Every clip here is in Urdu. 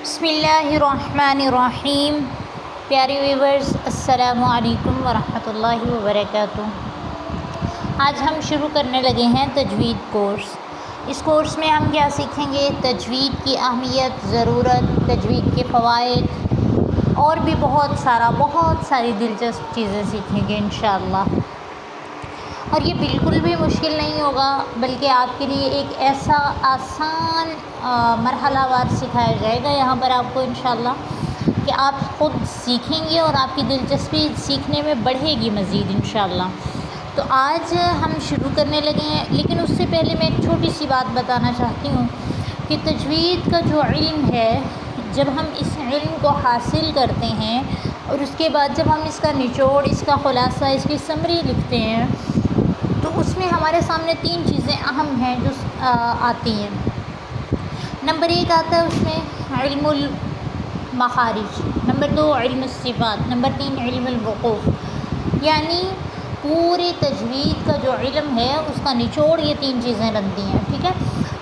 بسم اللہ الرحمن الرحیم۔ پیارے ویورز، السلام علیکم ورحمۃ اللہ وبرکاتہ۔ آج ہم شروع کرنے لگے ہیں تجوید کورس۔ اس کورس میں ہم کیا سیکھیں گے؟ تجوید کی اہمیت، ضرورت، تجوید کے فوائد اور بھی بہت ساری دلچسپ چیزیں سیکھیں گے انشاءاللہ۔ اور یہ بالکل بھی مشکل نہیں ہوگا، بلکہ آپ کے لیے ایک ایسا آسان مرحلہ وار سکھایا جائے گا یہاں پر آپ کو انشاءاللہ کہ آپ خود سیکھیں گے اور آپ کی دلچسپی سیکھنے میں بڑھے گی مزید انشاءاللہ۔ تو آج ہم شروع کرنے لگے ہیں، لیکن اس سے پہلے میں ایک چھوٹی سی بات بتانا چاہتی ہوں کہ تجوید کا جو علم ہے، جب ہم اس علم کو حاصل کرتے ہیں اور اس کے بعد جب ہم اس کا نچوڑ، اس کا خلاصہ، اس کی سمری لکھتے ہیں، تو اس میں ہمارے سامنے 3 چیزیں اہم ہیں جو آتی ہیں۔ نمبر 1 آتا ہے اس میں علم المخارج، نمبر 2 علم الصفات، نمبر 3 علم الوقوف۔ یعنی پورے تجوید کا جو علم ہے اس کا نچوڑ یہ 3 چیزیں بنتی ہیں، ٹھیک ہے؟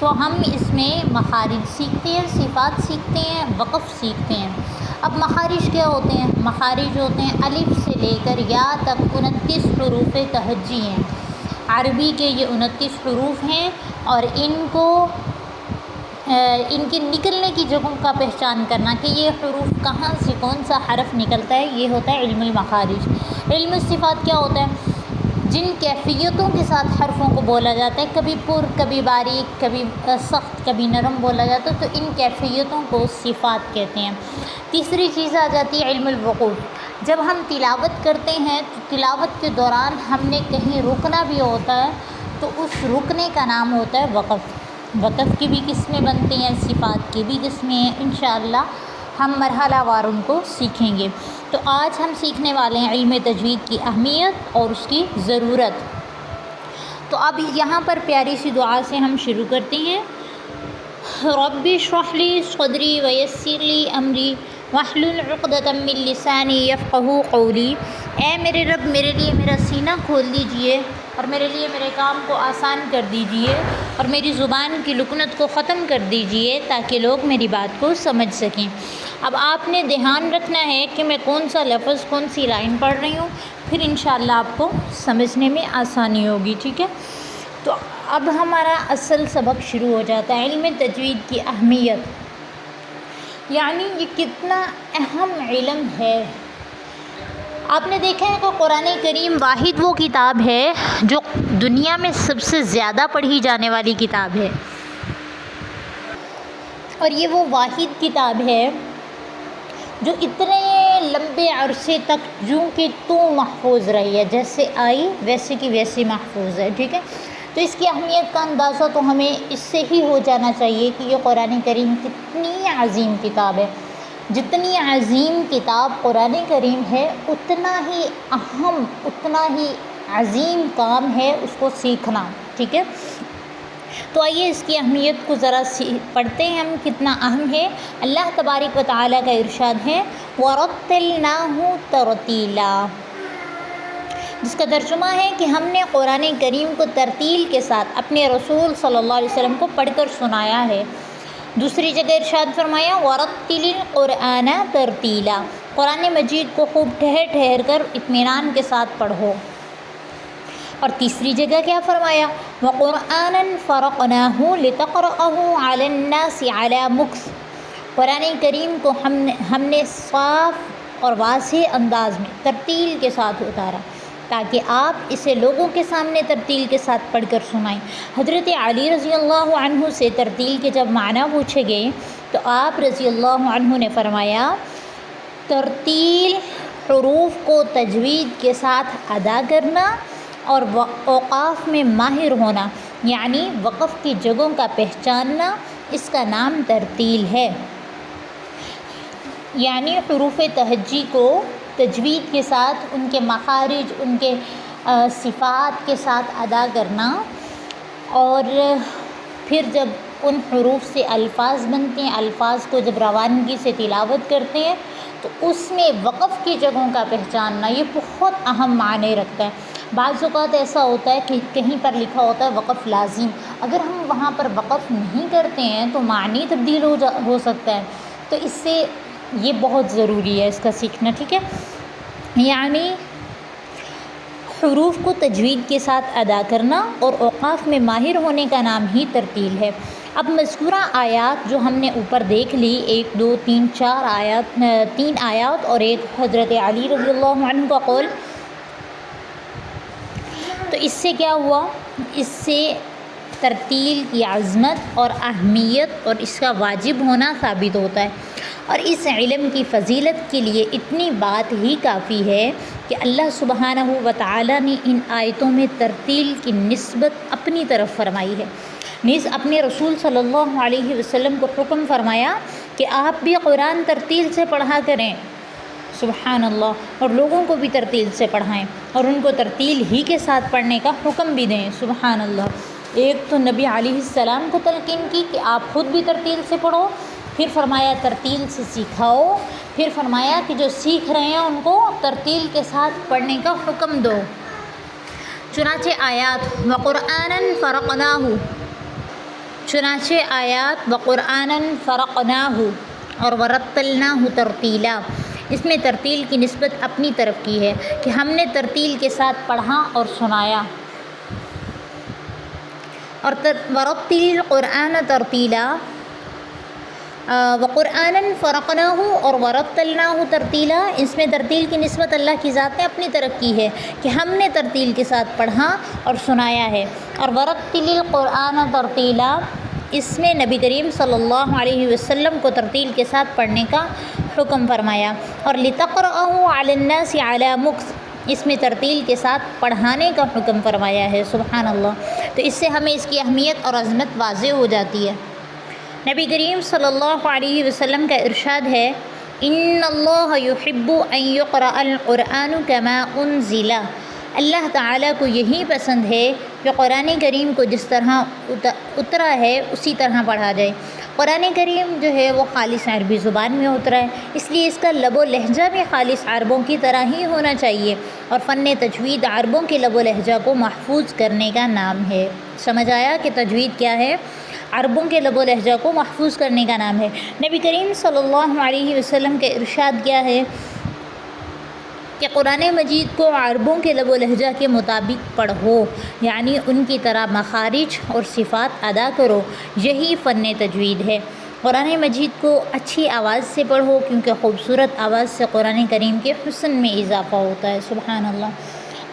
تو ہم اس میں مخارج سیکھتے ہیں، صفات سیکھتے ہیں، وقف سیکھتے ہیں۔ اب مخارج کیا ہوتے ہیں؟ مخارج ہوتے ہیں الف سے لے کر یا تک 29 حروف تہجی ہیں۔ عربی کے یہ 29 حروف ہیں اور ان کے نکلنے کی جگہوں کا پہچان کرنا کہ یہ حروف کہاں سے کون سا حرف نکلتا ہے، یہ ہوتا ہے علم المخارج۔ علم الصفات کیا ہوتا ہے؟ جن کیفیتوں کے ساتھ حرفوں کو بولا جاتا ہے، کبھی پر، کبھی باریک، کبھی سخت، کبھی نرم بولا جاتا ہے، تو ان کیفیتوں کو صفات کہتے ہیں۔ تیسری چیز آ جاتی ہے علم الوقوف۔ جب ہم تلاوت کرتے ہیں تو تلاوت کے دوران ہم نے کہیں رکنا بھی ہوتا ہے، تو اس رکنے کا نام ہوتا ہے وقف۔ وقف کی بھی قسمیں بنتی ہیں، صفات کی بھی قسمیں ہیں، انشاءاللہ ہم مرحلہ وار ان کو سیکھیں گے۔ تو آج ہم سیکھنے والے ہیں علم تجوید کی اہمیت اور اس کی ضرورت۔ تو اب یہاں پر پیاری سی دعا سے ہم شروع کرتے ہیں۔ رب اشرح لی صدری ویسر لی امری واحلل عقدۃ من لسانی یفقہوا قولی۔ اے میرے رب، میرے لیے میرا سینہ کھول دیجئے اور میرے لیے میرے کام کو آسان کر دیجئے اور میری زبان کی لکنت کو ختم کر دیجئے تاکہ لوگ میری بات کو سمجھ سکیں۔ اب آپ نے دھیان رکھنا ہے کہ میں کون سا لفظ، کون سی لائن پڑھ رہی ہوں، پھر انشاءاللہ آپ کو سمجھنے میں آسانی ہوگی، ٹھیک ہے؟ تو اب ہمارا اصل سبق شروع ہو جاتا ہے، علم تجوید کی اہمیت۔ یعنی یہ کتنا اہم علم ہے۔ آپ نے دیکھا ہے کہ قرآن کریم واحد وہ کتاب ہے جو دنیا میں سب سے زیادہ پڑھی جانے والی کتاب ہے، اور یہ وہ واحد کتاب ہے جو اتنے لمبے عرصے تک جوں کہ توں محفوظ رہی ہے، جیسے آئی ویسے کی ویسے محفوظ ہے، ٹھیک ہے؟ تو اس کی اہمیت کا اندازہ تو ہمیں اس سے ہی ہو جانا چاہیے کہ یہ قرآن کریم کتنی عظیم کتاب ہے۔ جتنی عظیم کتاب قرآن کریم ہے، اتنا ہی اہم، اتنا ہی عظیم کام ہے اس کو سیکھنا، ٹھیک ہے؟ تو آئیے اس کی اہمیت کو ذرا پڑھتے ہیں ہم، کتنا اہم ہے۔ اللہ تبارک و تعالیٰ کا ارشاد ہے وَرَتَّلْنَاهُ تَرْتِيلًا، جس کا ترجمہ ہے کہ ہم نے قرآن کریم کو ترتیل کے ساتھ اپنے رسول صلی اللہ علیہ وسلم کو پڑھ کر سنایا ہے۔ دوسری جگہ ارشاد فرمایا وَرَتِّلِ الْقُرْآنَ تَرْتِيلًا، قرآن مجید کو خوب ٹھہر ٹھہر کر اطمینان کے ساتھ پڑھو۔ اور تیسری جگہ کیا فرمایا وَقُرْآنًا فَرَقْنَاهُ لِتَقْرَأَهُ عَلَى النَّاسِ عَلَى مُكْثٍ، قرآن کریم کو ہم نے صاف اور واضح انداز میں ترتیل کے ساتھ اتارا تاکہ آپ اسے لوگوں کے سامنے ترتیل کے ساتھ پڑھ کر سنائیں۔ حضرت علی رضی اللہ عنہ سے ترتیل کے جب معنی پوچھے گئے تو آپ رضی اللہ عنہ نے فرمایا ترتیل حروف کو تجوید کے ساتھ ادا کرنا اور اوقاف میں ماہر ہونا، یعنی وقف کی جگہوں کا پہچاننا، اس کا نام ترتیل ہے۔ یعنی حروف تہجی کو تجوید کے ساتھ، ان کے مخارج، ان کے صفات کے ساتھ ادا کرنا، اور پھر جب ان حروف سے الفاظ بنتے ہیں، الفاظ کو جب روانگی سے تلاوت کرتے ہیں تو اس میں وقف کی جگہوں کا پہچاننا یہ بہت اہم معنی رکھتا ہے۔ بعض اوقات ایسا ہوتا ہے کہ کہیں پر لکھا ہوتا ہے وقف لازم، اگر ہم وہاں پر وقف نہیں کرتے ہیں تو معنی تبدیل ہو سکتا ہے۔ تو اس سے یہ بہت ضروری ہے اس کا سیکھنا، ٹھیک ہے. یعنی حروف کو تجوید کے ساتھ ادا کرنا اور اوقاف میں ماہر ہونے کا نام ہی ترتیل ہے. اب مذکورہ آیات جو ہم نے اوپر دیکھ لی، 1 2 3 4 آیات، 3 آیات اور ایک حضرت علی رضی اللہ عنہ کا قول، تو اس سے کیا ہوا؟ اس سے ترتیل کی عظمت اور اہمیت اور اس کا واجب ہونا ثابت ہوتا ہے. اور اس علم کی فضیلت کے لیے اتنی بات ہی کافی ہے کہ اللہ سبحانہ و تعالی نے ان آیتوں میں ترتیل کی نسبت اپنی طرف فرمائی ہے. نیز اپنے رسول صلی اللہ علیہ وسلم کو حکم فرمایا کہ آپ بھی قرآن ترتیل سے پڑھا کریں. سبحان اللہ. اور لوگوں کو بھی ترتیل سے پڑھائیں اور ان کو ترتیل ہی کے ساتھ پڑھنے کا حکم بھی دیں. سبحان اللہ. ایک تو نبی علیہ السلام کو تلقین کی کہ آپ خود بھی ترتیل سے پڑھو، پھر فرمایا ترتیل سے سکھاؤ، پھر فرمایا کہ جو سیکھ رہے ہیں ان کو ترتیل کے ساتھ پڑھنے کا حکم دو. چنانچہ آیات وقرآنً فرقناہ، چنانچہ آیات وقرآنً فرقناہ اور ورتلناہ ترتیلا، اس میں ترتیل کی نسبت اپنی طرف کی ہے کہ ہم نے ترتیل کے ساتھ پڑھا اور سنایا. اور ورتل القرآن ترتیلا، وقرآنً فرقناہ اور ورتلناہ ترتیلا، اس میں ترتیل کی نسبت اللہ کی ذات نے اپنی طرف کی ہے کہ ہم نے ترتیل کے ساتھ پڑھا اور سنایا ہے. اور ورتل القرآن ترتیلا، اس میں نبی کریم صلی اللہ علیہ وسلم کو ترتیل کے ساتھ پڑھنے کا حکم فرمایا. اور لتقرأہ علی الناس علی مکث، اس میں ترتیل کے ساتھ پڑھانے کا حکم فرمایا ہے. سبحان اللہ. تو اس سے ہمیں اس کی اہمیت اور عظمت واضح ہو جاتی ہے. نبی کریم صلی اللہ علیہ وسلم کا ارشاد ہے، ان اللہ یحب ان یقرأ القرآن کما انزل، اللہ تعالیٰ کو یہی پسند ہے کہ قرآن کریم کو جس طرح اترا ہے اسی طرح پڑھا جائے. قرآن کریم جو ہے وہ خالص عربی زبان میں اترا ہے، اس لیے اس کا لب و لہجہ بھی خالص عربوں کی طرح ہی ہونا چاہیے. اور فن تجوید عربوں کے لب و لہجہ کو محفوظ کرنے کا نام ہے. سمجھ آیا کہ تجوید کیا ہے؟ عربوں کے لب و لہجہ کو محفوظ کرنے کا نام ہے. نبی کریم صلی اللہ علیہ وسلم کے ارشاد کیا ہے کہ قرآن مجید کو عربوں کے لب و لہجہ کے مطابق پڑھو، یعنی ان کی طرح مخارج اور صفات ادا کرو. یہی فن تجوید ہے. قرآن مجید کو اچھی آواز سے پڑھو کیونکہ خوبصورت آواز سے قرآن کریم کے حسن میں اضافہ ہوتا ہے. سبحان اللہ.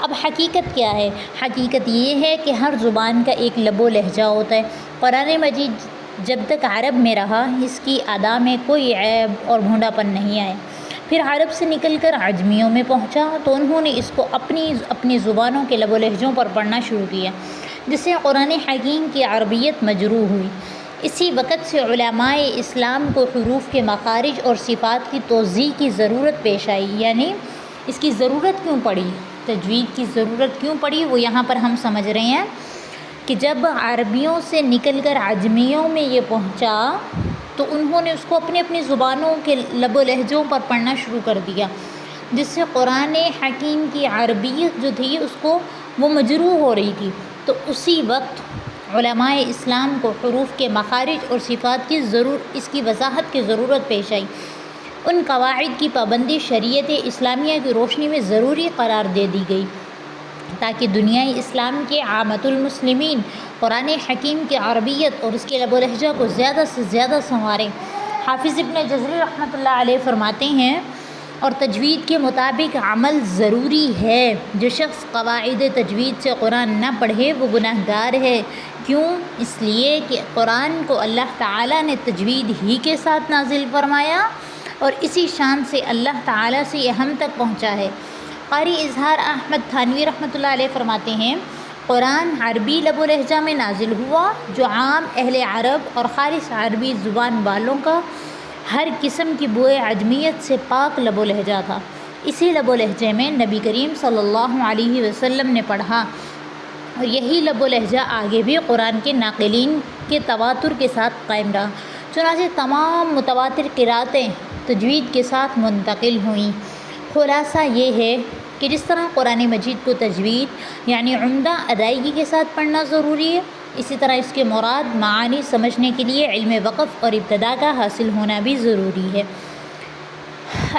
اب حقیقت کیا ہے؟ حقیقت یہ ہے کہ ہر زبان کا ایک لب و لہجہ ہوتا ہے. قرآن مجید جب تک عرب میں رہا اس کی ادا میں کوئی عیب اور بھونڈاپن نہیں آئے. پھر عرب سے نکل کر عجمیوں میں پہنچا تو انہوں نے اس کو اپنی زبانوں کے لب و لہجوں پر پڑھنا شروع کیا، جس سے قرآن حکیم کی عربیت مجروح ہوئی. اسی وقت سے علماء اسلام کو حروف کے مخارج اور صفات کی توضیح کی ضرورت پیش آئی. یعنی اس کی ضرورت کیوں پڑی، تجوید کی ضرورت کیوں پڑی، وہ یہاں پر ہم سمجھ رہے ہیں کہ جب عربیوں سے نکل کر عجمیوں میں یہ پہنچا تو انہوں نے اس کو اپنی زبانوں کے لب و لہجوں پر پڑھنا شروع کر دیا، جس سے قرآن حکیم کی عربیت جو تھی اس کو وہ مجروح ہو رہی تھی. تو اسی وقت علماء اسلام کو حروف کے مخارج اور صفات کی اس کی وضاحت کی ضرورت پیش آئی. ان قواعد کی پابندی شریعت اسلامیہ کی روشنی میں ضروری قرار دے دی گئی تاکہ دنیائے اسلام کے عامۃ المسلمین قرآن حکیم کی عربیت اور اس کے لب و لہجہ کو زیادہ سے زیادہ سنواریں. حافظ ابن جزری رحمۃ اللہ علیہ فرماتے ہیں، اور تجوید کے مطابق عمل ضروری ہے. جو شخص قواعد تجوید سے قرآن نہ پڑھے وہ گناہ گار ہے. کیوں؟ اس لیے کہ قرآن کو اللہ تعالیٰ نے تجوید ہی کے ساتھ نازل فرمایا اور اسی شان سے اللہ تعالیٰ سے یہ ہم تک پہنچا ہے. قاری اظہار احمد تھانوی رحمۃ اللہ علیہ فرماتے ہیں، قرآن عربی لب و لہجہ میں نازل ہوا جو عام اہل عرب اور خالص عربی زبان والوں کا ہر قسم کی بوئے عجمیت سے پاک لب و لہجہ تھا. اسی لب و لہجے میں نبی کریم صلی اللہ علیہ وسلم نے پڑھا اور یہی لب و لہجہ آگے بھی قرآن کے ناقلین کے تواتر کے ساتھ قائم رہا. چنانچہ تمام متواتر قراتیں تجوید کے ساتھ منتقل ہوئیں. خلاصہ یہ ہے کہ جس طرح قرآن مجید کو تجوید یعنی عمدہ ادائیگی کے ساتھ پڑھنا ضروری ہے، اسی طرح اس کے مراد معانی سمجھنے کے لیے علم وقف اور ابتدا کا حاصل ہونا بھی ضروری ہے۔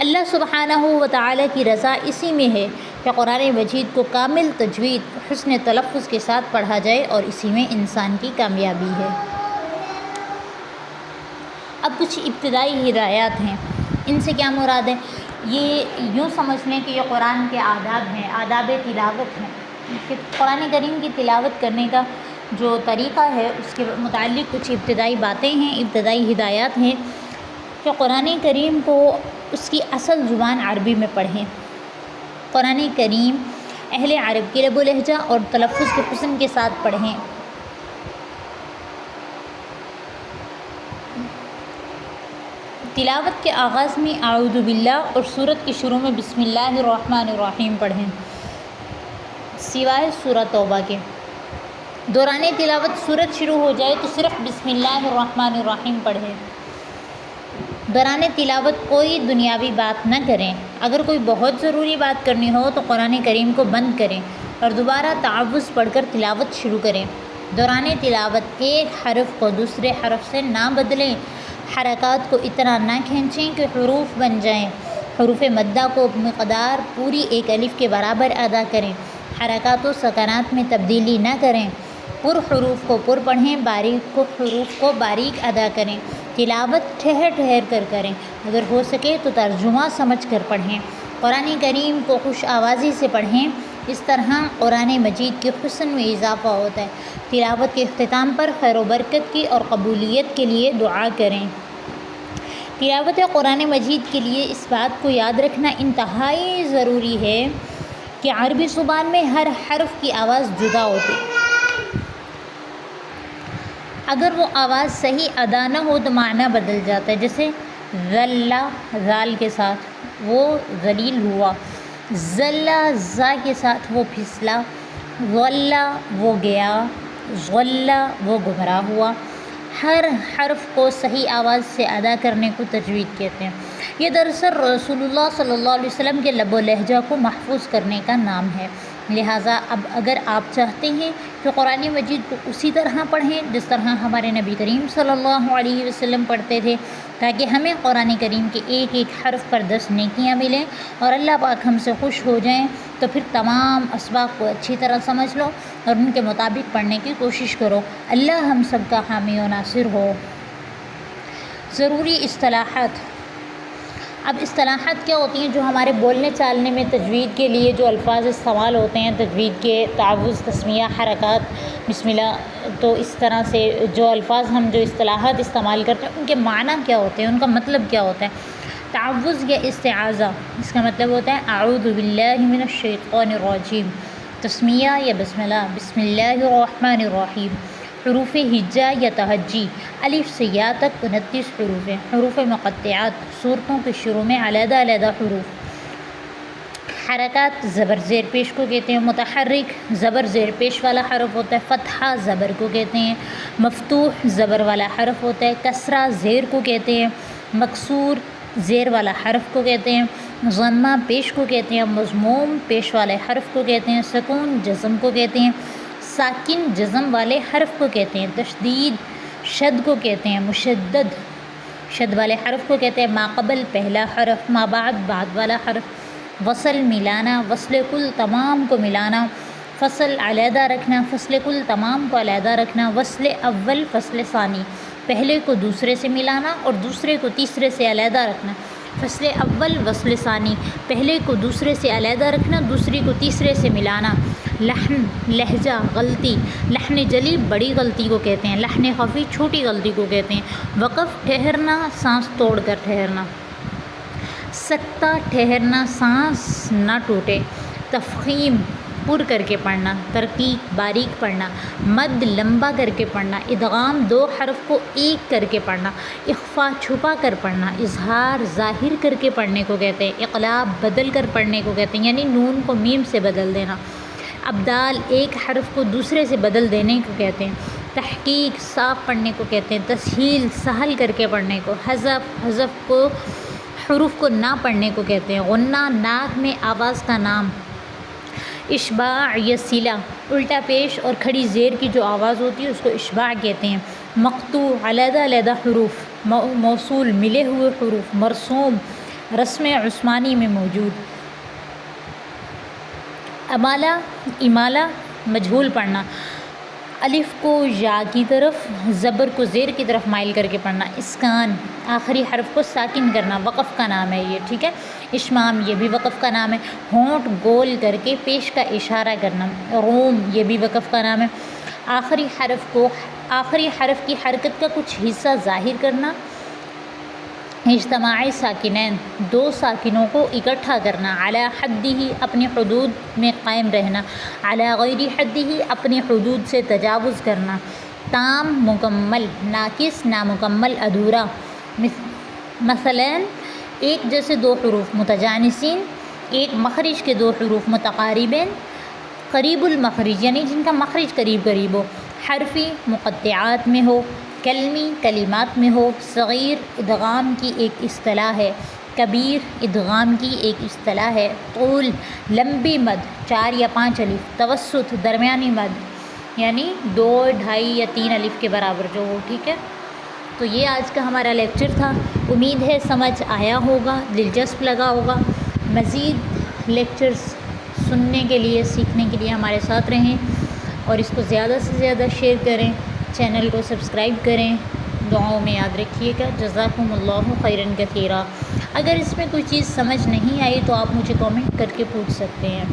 اللہ سبحانہ و تعالیٰ کی رضا اسی میں ہے کہ قرآن مجید کو کامل تجوید حسن تلفظ کے ساتھ پڑھا جائے، اور اسی میں انسان کی کامیابی ہے۔ اب کچھ ابتدائی ہدایات ہیں، ان سے کیا مراد ہے؟ یہ یوں سمجھ لیں کہ یہ قرآن کے آداب ہیں، آداب تلاوت ہیں، کہ قرآن کریم کی تلاوت کرنے کا جو طریقہ ہے اس کے متعلق کچھ ابتدائی باتیں ہیں، ابتدائی ہدایات ہیں کہ قرآن کریم کو اس کی اصل زبان عربی میں پڑھیں۔ قرآن کریم اہل عرب کے لب و لہجہ اور تلفظ کے حسن کے ساتھ پڑھیں۔ تلاوت کے آغاز میں اعوذ باللہ اور سورت کے شروع میں بسم اللہ الرحمن الرحیم پڑھیں، سوائے سورۃ توبہ کے۔ دوران تلاوت سورت شروع ہو جائے تو صرف بسم اللہ الرحمن الرحیم پڑھیں۔ دوران تلاوت کوئی دنیاوی بات نہ کریں۔ اگر کوئی بہت ضروری بات کرنی ہو تو قرآن کریم کو بند کریں اور دوبارہ تعوذ پڑھ کر تلاوت شروع کریں۔ دوران تلاوت ایک حرف کو دوسرے حرف سے نہ بدلیں، حرکات کو اتنا نہ کھینچیں کہ حروف بن جائیں۔ حروف مدہ کو مقدار پوری ایک الف کے برابر ادا کریں۔ حرکات و سکنات میں تبدیلی نہ کریں۔ پر حروف کو پر پڑھیں، باریک حروف کو باریک ادا کریں۔ تلاوت ٹھہر ٹھہر کر کریں، اگر ہو سکے تو ترجمہ سمجھ کر پڑھیں۔ قرآن کریم کو خوش آوازی سے پڑھیں، اس طرح قرآن مجید کے حسن میں اضافہ ہوتا ہے۔ تلاوت کے اختتام پر خیر و برکت کی اور قبولیت کے لیے دعا کریں۔ تلاوت قرآن مجید کے لیے اس بات کو یاد رکھنا انتہائی ضروری ہے کہ عربی زبان میں ہر حرف کی آواز جدا ہوتی ہے۔ اگر وہ آواز صحیح ادا نہ ہو تو معنی بدل جاتا ہے، جیسے ذلہ ذال کے ساتھ وہ ذلیل ہوا، ذلہ ذا کے ساتھ وہ پھسلا، ضلہ وہ گیا، ضلہ وہ گمراہ ہوا۔ ہر حرف کو صحیح آواز سے ادا کرنے کو تجوید کہتے ہیں۔ یہ دراصل رسول اللہ صلی اللہ علیہ وسلم کے لب و لہجہ کو محفوظ کرنے کا نام ہے۔ لہٰذا اب اگر آپ چاہتے ہیں کہ قرآن مجید کو اسی طرح پڑھیں جس طرح ہمارے نبی کریم صلی اللہ علیہ وسلم پڑھتے تھے، تاکہ ہمیں قرآن کریم کے ایک ایک حرف پر 10 نیکیاں ملیں اور اللہ پاک ہم سے خوش ہو جائیں، تو پھر تمام اسباق کو اچھی طرح سمجھ لو اور ان کے مطابق پڑھنے کی کوشش کرو۔ اللہ ہم سب کا حامی و ناصر ہو۔ ضروری اصطلاحات۔ اب اصطلاحات کیا ہوتی ہیں جو ہمارے بولنے چالنے میں تجوید کے لیے جو الفاظ استعمال ہوتے ہیں، تجوید کے تعوذ، تسمیہ، حرکات، بسم اللہ، تو اس طرح سے جو الفاظ ہم جو اصطلاحات استعمال کرتے ہیں ان کے معنی کیا ہوتے ہیں، ان کا مطلب کیا ہوتا ہے۔ تعوذ یا استعاذہ، اس کا مطلب ہوتا ہے اعوذ باللہ من الشیطان الرجیم۔ تسمیہ یا بسم اللہ، بسم اللہ الرحمن الرحیم۔ حروف ہجا یا تہجی، الف سے یا تک 29 حروف ہیں۔ حروف مقطعات، صورتوں کے شروع میں علیحدہ علیحدہ حروف۔ حرکات، زبر زیر پیش کو کہتے ہیں۔ متحرک، زبر زیر پیش والا حرف ہوتا ہے۔ فتحہ زبر کو کہتے ہیں۔ مفتوح، زبر والا حرف ہوتا ہے۔ کسرہ زیر کو کہتے ہیں۔ مکسور، زیر والا حرف کو کہتے ہیں۔ ضمہ پیش کو کہتے ہیں۔ مضموم، پیش والے حرف کو کہتے ہیں۔ سکون، جزم کو کہتے ہیں۔ ساکن، جزم والے حرف کو کہتے ہیں۔ تشدید، شد کو کہتے ہیں۔ مشدد، شد والے حرف کو کہتے ہیں۔ ماقبل، پہلا حرف۔ ما بعد، بعد والا حرف۔ وصل، ملانا۔ وصل کل، تمام کو ملانا۔ فصل، علیحدہ رکھنا۔ فصل کل، تمام کو علیحدہ رکھنا۔ وصل اول، فصل ثانی، پہلے کو دوسرے سے ملانا اور دوسرے کو تیسرے سے علیحدہ رکھنا۔ فصل اول، وصل ثانی، پہلے کو دوسرے سے علیحدہ رکھنا، دوسری کو تیسرے سے ملانا۔ لحن، لہجہ، غلطی۔ لحن جلی بڑی غلطی کو کہتے ہیں۔ لحن خفی چھوٹی غلطی کو کہتے ہیں۔ وقف، ٹھہرنا، سانس توڑ کر ٹھہرنا۔ سکتہ، ٹھہرنا، سانس نہ ٹوٹے۔ تفخیم، پر کر کے پڑھنا۔ ترقیق، باریک پڑھنا۔ مد، لمبا کر کے پڑھنا۔ ادغام، 2 حرف کو ایک کر کے پڑھنا۔ اخفا، چھپا کر پڑھنا۔ اظہار، ظاہر کر کے پڑھنے کو کہتے ہیں۔ اقلاب، بدل کر پڑھنے کو کہتے ہیں، یعنی نون کو میم سے بدل دینا۔ ابدال، ایک حرف کو دوسرے سے بدل دینے کو کہتے ہیں۔ تحقیق، صاف پڑھنے کو کہتے ہیں۔ تسہیل، سہل کر کے پڑھنے کو۔ حذف کو حروف کو نہ پڑھنے کو کہتے ہیں۔ غنہ، ناک میں آواز کا نام۔ اشباع یا صلہ الٹا پیش اور کھڑی زیر کی جو آواز ہوتی ہے اس کو اشباع کہتے ہیں. مقطوع علیحدہ علیحدہ حروف. موصول ملے ہوئے حروف. مرسوم رسم عثمانی میں موجود. امالہ مجہول پڑھنا. الف کو یا کی طرف، زبر کو زیر کی طرف مائل کر کے پڑھنا. اسکان آخری حرف کو ساکن کرنا، وقف کا نام ہے یہ، ٹھیک ہے. اشمام یہ بھی وقف کا نام ہے. ہونٹ گول کر کے پیش کا اشارہ کرنا. روم یہ بھی وقف کا نام ہے. آخری حرف کی حرکت کا کچھ حصہ ظاہر کرنا. اجتماع ساکنین دو ساکنوں کو اکٹھا کرنا. علی حدہ اپنی حدود میں قائم رہنا. علی غیر حدہ اپنی حدود سے تجاوز کرنا. تام مکمل، ناقص نامکمل ادھورا. مثلا ایک جیسے دو حروف متجانسین، ایک مخرج کے دو حروف متقاربین. قریب المخرج یعنی جن کا مخرج قریب قریب ہو. حرفی مقطعات میں ہو. کلمی کلمات میں ہو. صغیر ادغام کی ایک اصطلاح ہے. کبیر ادغام کی ایک اصطلاح ہے. طول لمبی مد 4 یا 5 الف. توسط درمیانی مد یعنی 2، 2.5 یا 3 الف کے برابر جو ہو، ٹھیک ہے. تو یہ آج کا ہمارا لیکچر تھا. امید ہے سمجھ آیا ہوگا، دلچسپ لگا ہوگا. مزید لیکچرز سننے کے لیے، سیکھنے کے لیے ہمارے ساتھ رہیں اور اس کو زیادہ سے زیادہ شیئر کریں. چینل کو سبسکرائب کریں. دعاؤں میں یاد رکھیے گا. جزاکم اللہ خیرا کثیرا. اگر اس میں کوئی چیز سمجھ نہیں آئی تو آپ مجھے کامنٹ کر کے پوچھ سکتے ہیں.